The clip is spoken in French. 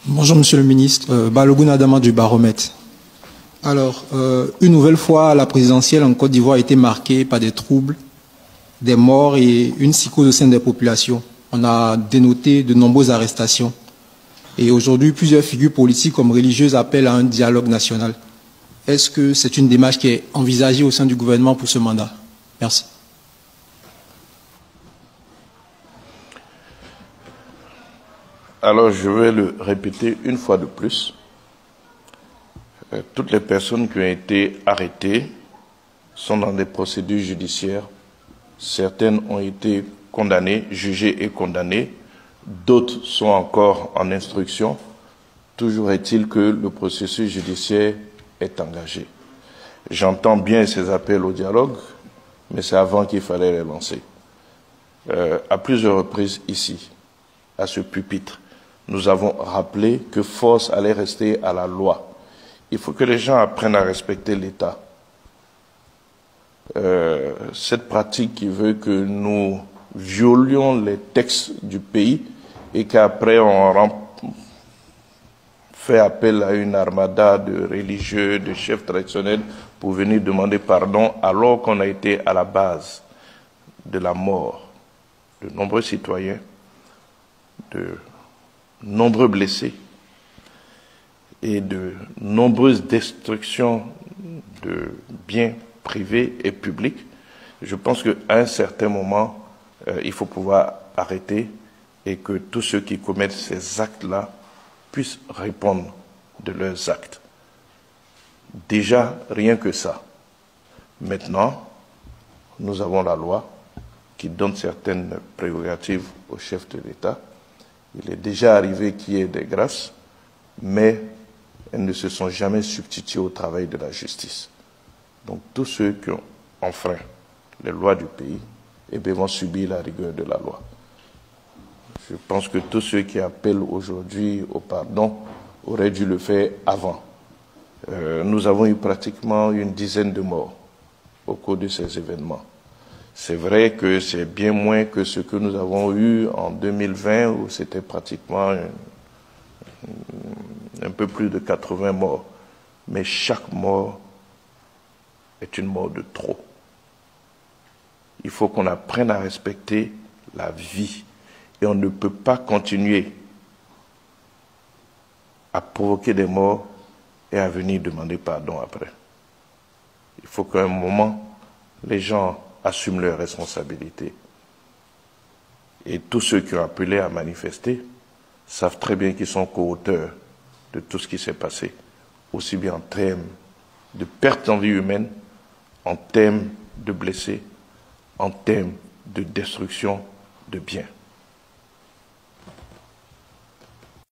Bonjour Monsieur le ministre, Balogun Adama du Baromètre. Alors, une nouvelle fois, la présidentielle en Côte d'Ivoire a été marquée par des troubles, des morts et une psychose au sein des populations. On a dénoté de nombreuses arrestations. Et aujourd'hui, plusieurs figures politiques comme religieuses appellent à un dialogue national. Est-ce que c'est une démarche qui est envisagée au sein du gouvernement pour ce mandat? Merci. Alors, je vais le répéter une fois de plus. Toutes les personnes qui ont été arrêtées sont dans des procédures judiciaires. Certaines ont été condamnées, jugées et condamnées. D'autres sont encore en instruction. Toujours est-il que le processus judiciaire est engagé. J'entends bien ces appels au dialogue, mais c'est avant qu'il fallait les lancer. À plusieurs reprises ici, à ce pupitre, nous avons rappelé que force allait rester à la loi. Il faut que les gens apprennent à respecter l'État. Cette pratique qui veut que nous violions les textes du pays et qu'après on fait appel à une armada de religieux, de chefs traditionnels pour venir demander pardon alors qu'on a été à la base de la mort de nombreux citoyens, de nombreux blessés et de nombreuses destructions de biens privés et publics. Je pense qu'à un certain moment, il faut pouvoir arrêter et que tous ceux qui commettent ces actes-là puissent répondre de leurs actes. Déjà, rien que ça. Maintenant, nous avons la loi qui donne certaines prérogatives au chef de l'État. Il est déjà arrivé qu'il y ait des grâces, mais elles ne se sont jamais substituées au travail de la justice. Donc tous ceux qui ont enfreint les lois du pays vont subir la rigueur de la loi. Je pense que tous ceux qui appellent aujourd'hui au pardon auraient dû le faire avant. Nous avons eu pratiquement une dizaine de morts au cours de ces événements. C'est vrai que c'est bien moins que ce que nous avons eu en 2020 où c'était pratiquement un peu plus de 80 morts. Mais chaque mort est une mort de trop. Il faut qu'on apprenne à respecter la vie. Et on ne peut pas continuer à provoquer des morts et à venir demander pardon après. Il faut qu'à un moment, les gens assument leurs responsabilités. Et tous ceux qui ont appelé à manifester savent très bien qu'ils sont co-auteurs de tout ce qui s'est passé, aussi bien en termes de perte en vie humaine, en termes de blessés, en termes de destruction de biens.